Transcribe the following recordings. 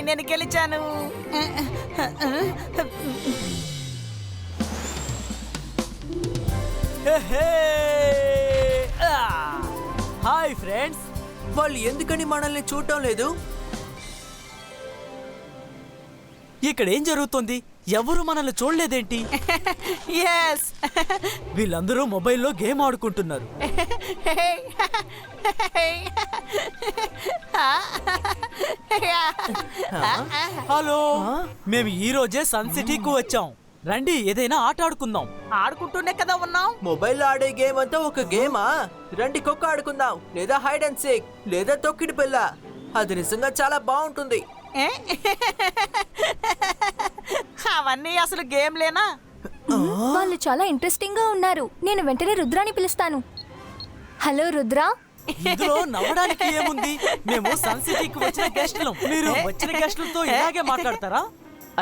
నేను గెలిచాను. Hi friends, వాళ్ళు ఎందుకని మనల్ని చూడటం లేదు? ఇక్కడ ఏం జరుగుతుంది? ఎవరు మనల్ని చూడలేదేంటి? వీళ్ళందరూ మొబైల్లో గేమ్ ఆడుకుంటున్నారు. హలో, మేము ఈ రోజే సన్ సిటీకి వచ్చాం. రండి, ఏదైనా ఆట ఆడుకుందాం. ఆడుకుంటూనే కదా ఉన్నాం. మొబైల్ ఆడే గేమ్ అంతా ఒక గేమా? రండి ఖోఖో ఆడుకుందాం, లేదా హైడ్ అండ్ సీక్, లేదా తొక్కిడి పిల్ల. అది నిజంగా చాలా బాగుంటుంది. అవన్నీ అసలు గేమ్ లేనా? వాళ్ళు చాలా ఇంట్రెస్టింగ్ గా ఉన్నారు. నేను వెంటనే రుద్రాని పిలుస్తాను. హలో రుద్ర. ఇందులో నవ్వడానికి ఏముంది? మేము సన్ సిటీకి వచ్చిన గెస్టులం. మీరు వచ్చిన గెస్టులతో ఇలాగే మాట్లాడతారా?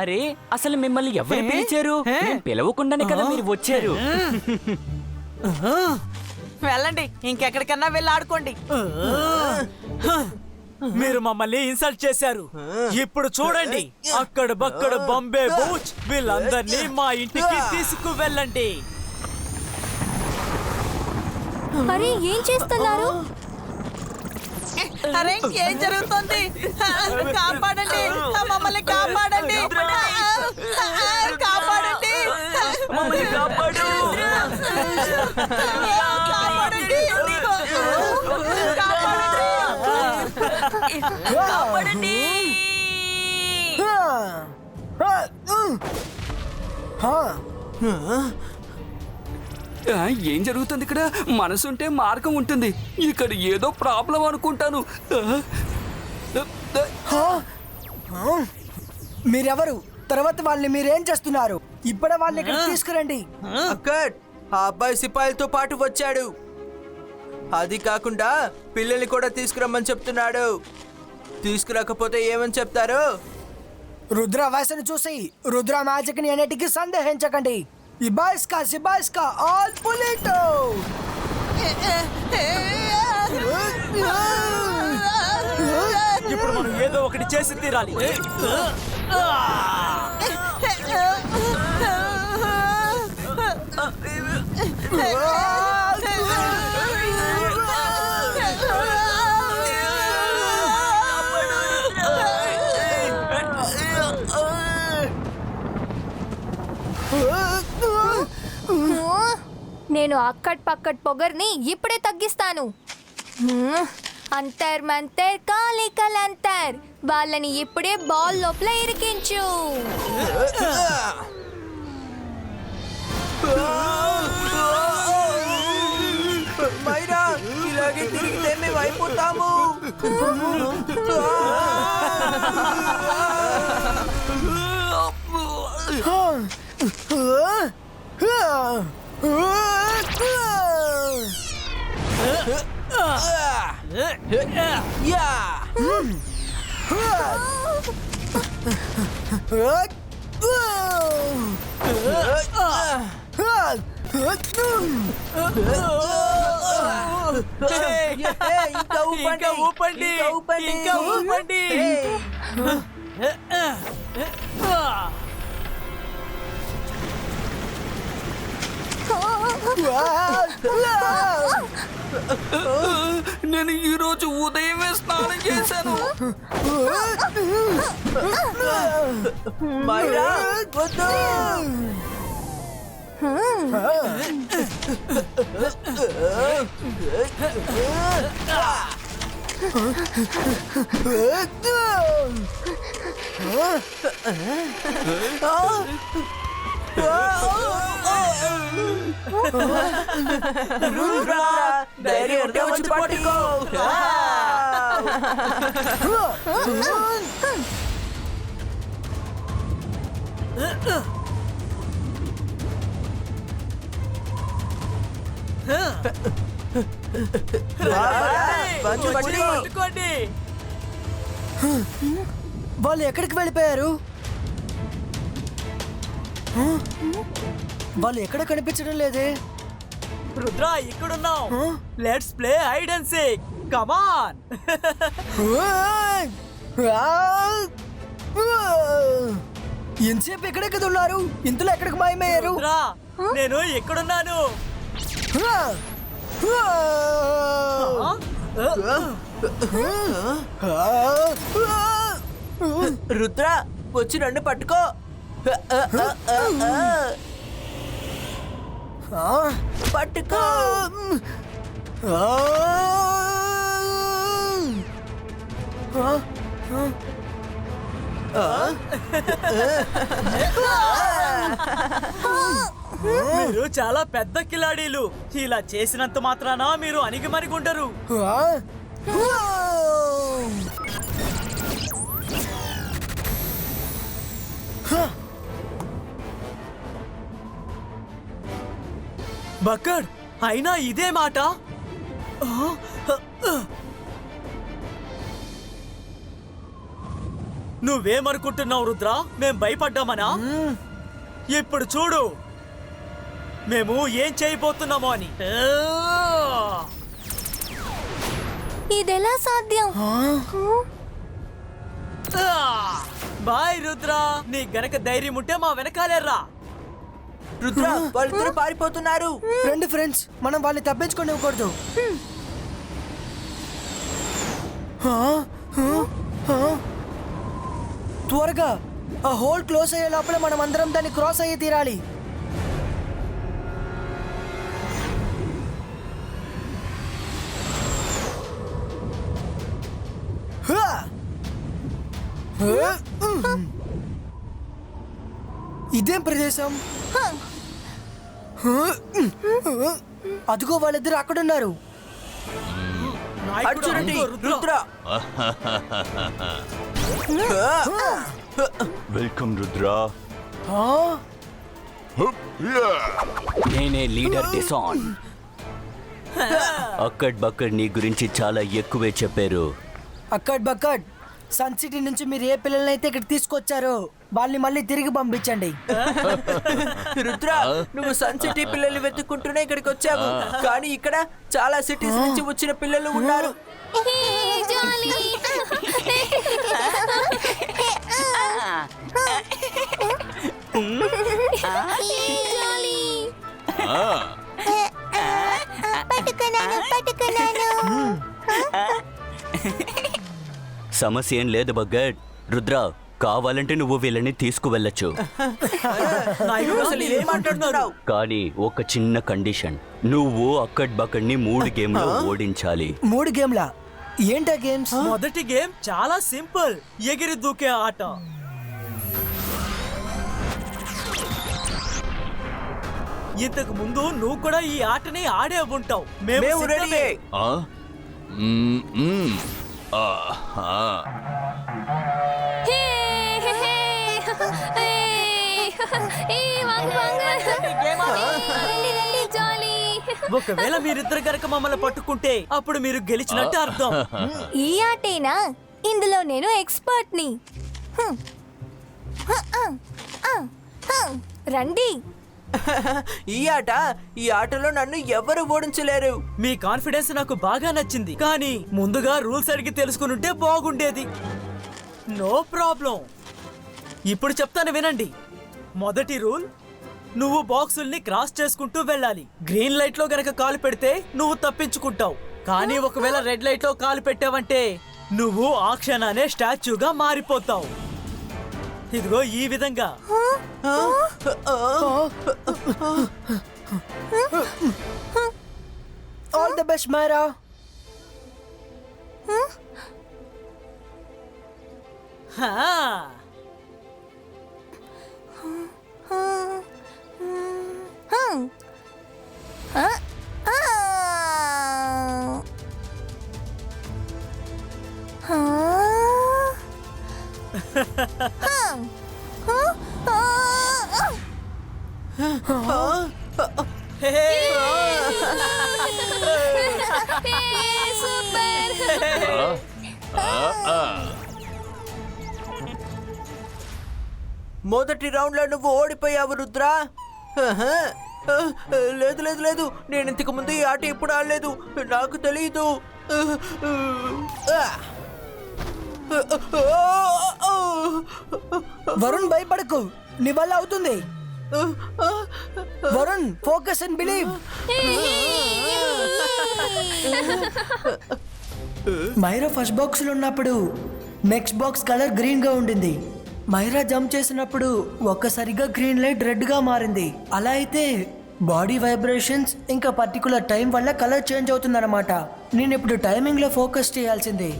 అరే, అసలు మిమ్మల్ని ఎవరు పిలిచారు? మేము పిలవకుండానే కదా మీరు వచ్చారు. వెళ్ళండి, ఇంకెక్కడికన్నా వెళ్ళి ఆడుకోండి. మీరు మమ్మల్ని ఇన్సల్ట్ చేశారు. ఇప్పుడు చూడండి, అక్కడ బక్కడ బాంబే బూచ్ వీళ్ళందరినీ మా ఇంటికి తీసుకువెళ్ళండి. అరే, ఏం చేస్తున్నారు? అరే, ఏం జరుగుతుంది? కాపాడండి, మమ్మల్ని కాపాడండి, కాపాడండి, మమ్మల్ని కాపాడు. కాపాడండి, కాపాడండి. ఏం జరుగుతుంది ఇక్కడ? మనసుంటే మార్గం ఉంటుంది. ఇక్కడ ఏదో ప్రాబ్లం అనుకుంటాను. మీరెవరు? తర్వాత వాళ్ళని మీరేం చేస్తున్నారు? ఇప్పుడే వాళ్ళని ఇక్కడ తీసుకురండి. అక్కడ ఆ అబ్బాయి సిపాయిలతో పాటు వచ్చాడు. అది కాకుండా పిల్లల్ని కూడా తీసుకురమ్మని చెప్తున్నాడు. తీసుకురాకపోతే ఏమని చెప్తారు? రుద్ర వయసును చూసి రుద్ర మ్యాజిక్ ని అన్నిటికీ సందేహించకండి. ఇబాయిస్కా ఆల్ పులిటో. ఇప్పుడు మనం ఏదో ఒకటి చేసి తీరాలి. నేను అక్కడ్ పక్కడ్ పొగర్ని ఇప్పుడే తగ్గిస్తాను. అంతర్ మంతర్ కాలికలంతర్. వాళ్ళని ఇప్పుడే బాల్ లోపల ఇరికించు. మైరా, ఇలాగే తిరిగితే మేము అయిపోతాము. ఇంకా ఊపండి. నేను ఈరోజు ఉదయమే స్నానం చేశాను. మైరా, వద్దు. రుద్రా, ధైర్యంగా వచ్చి పట్టుకో. పట్టుకోండి. వాళ్ళు ఎక్కడికి వెళ్ళిపోయారు? వాళ్ళు ఎక్కడ కనిపించడం లేదే. రుద్రా, ఇక్కడున్నాం. Let's play hide and seek. Come on. ఎంతసేపు ఎక్కడెక్కడ ఉన్నారు? ఇంతలో ఎక్కడికి మాయమయ్యారు? రుద్రా, నేను ఎక్కడున్నాను? రుద్ర వచ్చి నన్ను పట్టుకో. పట్టుకో. మీరు చాలా పెద్ద కిలాడీలు. ఇలా చేసినంత మాత్రాన మీరు అణిగిమణిగుండరు. బక్కడ్, అయినా ఇదే మాట. నువ్వేమనుకుంటున్నావు రుద్ర? మేం భయపడ్డామనా? ఇప్పుడు చూడు మేము ఏం చేయబోతున్నామో అని. ఇదెలా సాధ్యం? బాయ్ రుద్ర, నీ గనక ధైర్యం ఉంటే మా వెనకాలేర్రా. రుద్ర వాళ్ళిద్దరు పారిపోతున్నారు. రెండు ఫ్రెండ్స్, మనం వాళ్ళని తప్పించుకొని ఇవ్వకూడదు. త్వరగా ఆ హోల్ క్లోజ్ అయ్యే లోపల మనం అందరం దాన్ని క్రాస్ అయ్యి తీరాలి. ఇదేం ప్రదేశం? అదిగో వాళ్ళిద్దరు అక్కడున్నారు. అటు చూడండి, రుద్ర. వెల్కమ్ రుద్రా. నేనే లీడర్ డిసాన్. అక్కడ్ బక్కడ్ నీ గురించి చాలా ఎక్కువే చెప్పారు. అక్కడ్ బక్కడ్, సన్ సిటీ నుంచి మీరు ఏ పిల్లలైతే ఇక్కడ తీసుకొచ్చారో వాళ్ళని మళ్ళీ తిరిగి పంపించండి. రుద్ర నువ్వు సన్ సిటీ పిల్లలు వెతుక్కుంటూనే ఇక్కడికి వచ్చావు, కానీ ఇక్కడ చాలా సిటీస్ నుంచి వచ్చిన పిల్లలు ఉన్నారు. సమస్య ఏం లేదు బగ్గడ్. రుద్ర కావాలంటే నువ్వు వీళ్ళని తీసుకువెళ్ళచ్చు, అసలు ఏం మాట్లాడుతున్నావు? కానీ ఒక చిన్న కండిషన్. నువ్వు అక్కడ్ బక్కడ్ ని 3 గేమ్లో ఓడించాలి. 3 గేమ్లా? ఏంటా గేమ్స్? మొదటి గేమ్ చాలా సింపుల్, ఎగిరి దూకే ఆట. ఇంతకు ముందు నువ్వు కూడా ఈ ఆటని ఆడే ఉంటావు. మేము రెడీ. ఆ? మ్మ్, మ్మ్. ఆహా. ఒకవేళ మీరిద్దరు గనక మమ్మల్ని పట్టుకుంటే అప్పుడు మీరు గెలిచినట్టు అర్థం. ఈ ఆటేనా? ఇందులో నేను ఎక్స్పర్ట్ ని. రండి. ఈ ఆటలో నన్ను ఎవరు ఓడించలేరు. మీ కాన్ఫిడెన్స్ నాకు బాగా నచ్చింది, కానీ ముందుగా రూల్స్ అడిగి తెలుసుకునుంటే బాగుండేది. నో ప్రాబ్లం, ఇప్పుడు చెప్తాను వినండి. మొదటి రూల్, నువ్వు బాక్సుల్ని క్రాస్ చేసుకుంటూ వెళ్ళాలి. గ్రీన్ లైట్ లో గనక కాలు పెడితే నువ్వు తప్పించుకుంటావు, కానీ ఒకవేళ రెడ్ లైట్ లో కాలు పెట్టావంటే నువ్వు ఆ క్షణానే స్టాచ్యూగా మారిపోతావు. ఇదిగో ఈ విధంగా. All the best Myra. హా. మొదటి రౌండ్ లో నువ్వు ఓడిపోయావు రుద్ర. లేదు లేదు లేదు, నేను ఇంతకు ముందు ఈ ఆట ఎప్పుడు ఆడలేదు, నాకు తెలియదు. వరుణ్ భయపడకు, నీ వల్ల అవుతుంది. Varun focus and believe. Myra first box లో ఉన్నప్పుడు నెక్స్ట్ బాక్స్ కలర్ గ్రీన్ గా ఉండింది. మైరా జంప్ చేసినప్పుడు ఒక్కసారిగా గ్రీన్ లైట్ రెడ్ గా మారింది. అలా అయితే బాడీ వైబ్రేషన్స్ ఇంకా పర్టికులర్ టైం వల్ల కలర్ చేంజ్ అవుతుందన్నమాట. నేను ఇప్పుడు టైమింగ్ లో ఫోకస్ చేయాల్సిందే.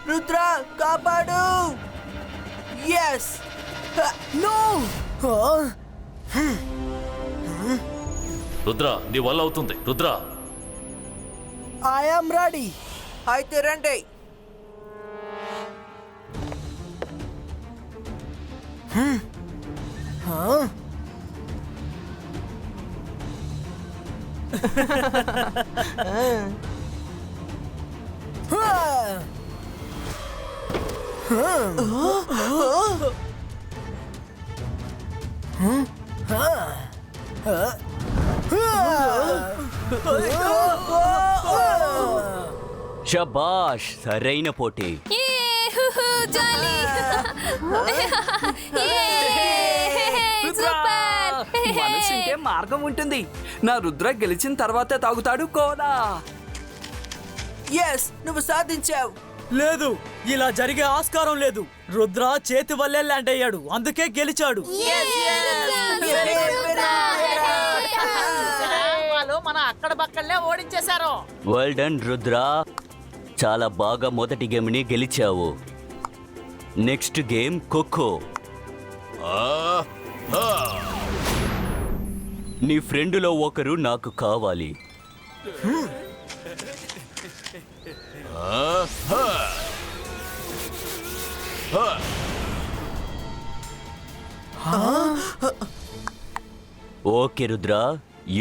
రుద్ర కాపాడు. ఎస్. నో. రుద్ర నీ వల్ల అవుతుంది. Rudra I am ready. అయితే రండి. షబాష్, సరైన పోటీ. మనసుంటే మార్గం ఉంటుంది. నా రుద్ర గెలిచిన తర్వాతే తాగుతాడు కోలా. ఎస్, నువ్వు సాధించావు. లేదు, ఇలా జరిగే ఆస్కారం లేదు. రుద్ర చేతి వల్లే ల్యాండ్ అయ్యాడు, అందుకే గెలిచాడు. వాళ్ళు మన అక్కడ బక్కళ్ళే ఓడించేశారు. వెల్ డన్ రుద్ర, చాలా బాగా మొదటి గేమ్ని గెలిచావు. Next game kho kho. నీ ఫ్రెండులో ఒకరు నాకు కావాలి. ఓకే రుద్ర,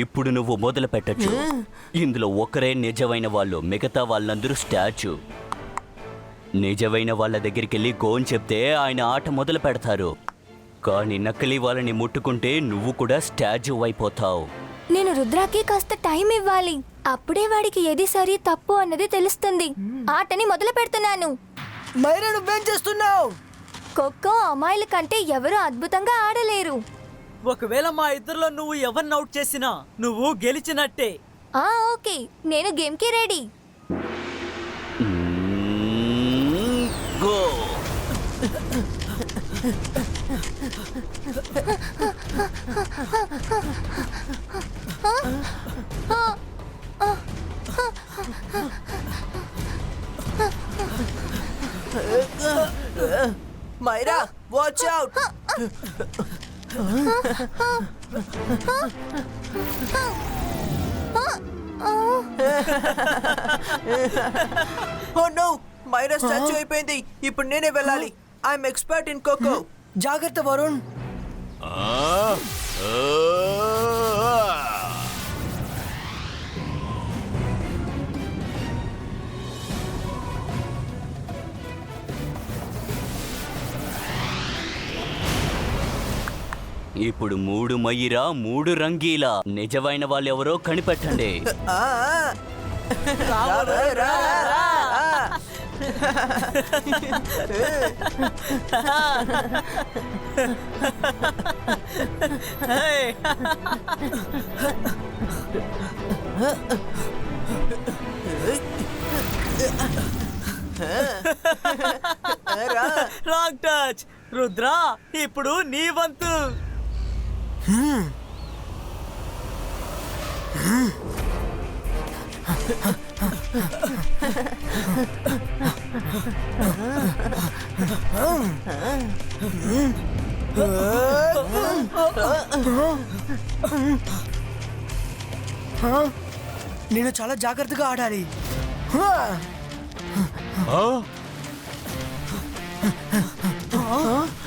ఇప్పుడు నువ్వు మొదలు పెట్టచ్చు. ఇందులో ఒకరే నిజమైన వాళ్ళు, మిగతా వాళ్ళందరూ స్టాచ్యూ. నిజమైన వాళ్ళ దగ్గరికి వెళ్ళి గోన్ చెప్తే ఆయన ఆట మొదలు పెడతారు. కానీ నకిలీ వాళ్ళని ముట్టుకుంటే నువ్వు కూడా స్టాచ్యూ అయిపోతావు. నేను రుద్రాకి కాస్త టైం ఇవ్వాలి. అప్పుడే వాడికి ఏది సరి తప్పు అన్నది తెలుస్తుంది. ఆటని మొదలు పెడుతున్నాను. మైరా నువ్వేం చేస్తున్నావు? ఖోఖో అమ్మాయిల కంటే ఎవరు అద్భుతంగా ఆడలేరు. ఒకవేళ మా ఇద్దరిలో నువ్వు ఎవరిని అవుట్ చేసినా నువ్వు గెలిచినట్టే. ఓకే, నేను గేమ్ కి ready. Go. Myra, watch out. Oh no, Myra statue అయిపోయింది. ఇప్పుడు నేనే వెళ్ళాలి. I'm expert in kho kho. జాగ్రత్త వరుణ్. ఇప్పుడు 3 మయిరా, 3 రంగీలా. నిజమైన వాళ్ళు ఎవరో కనిపెట్టండి. ఆ, రా, రా, రా, రా. Wrong touch. రుద్ర, ఇప్పుడు నీ వంతు. నేను చాలా జాగ్రత్తగా ఆడాలి.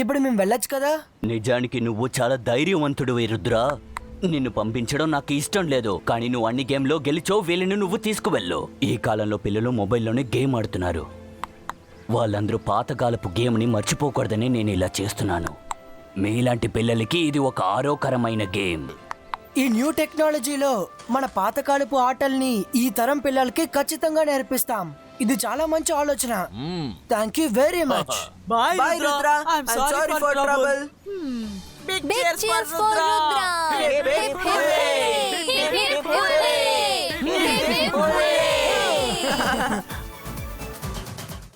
ఇప్పుడు మేము వెళ్ళొచ్చు కదా? నిజానికి నువ్వు చాలా ధైర్యవంతుడు రుద్రా. నిన్ను పంపించడం నాకు ఇష్టం లేదు, కానీ నువ్వు అన్ని గేమ్లో గెలిచో వీళ్ళని నువ్వు తీసుకువెళ్ళు. ఈ కాలంలో పిల్లలు మొబైల్లోనే గేమ్ ఆడుతున్నారు. వాళ్ళందరూ పాతకాలపు గేమ్ని మర్చిపోకూడదని నేను ఇలా చేస్తున్నాను. మీలాంటి పిల్లలకి ఇది ఒక ఆరోగ్యకరమైన గేమ్. ఈ న్యూ టెక్నాలజీలో మన పాతకాలపు ఆటల్ని ఈ తరం పిల్లలకి ఖచ్చితంగా నేర్పిస్తాం. ఇది చాలా మంచి ఆలోచన. Thank you very much. Bye Bye, Rudra. I'm I'm sorry sorry for for trouble. trouble. Big Big cheers for cheers for Rudra. Rudra. Hip, hip, hooray. Hip, hip, hooray.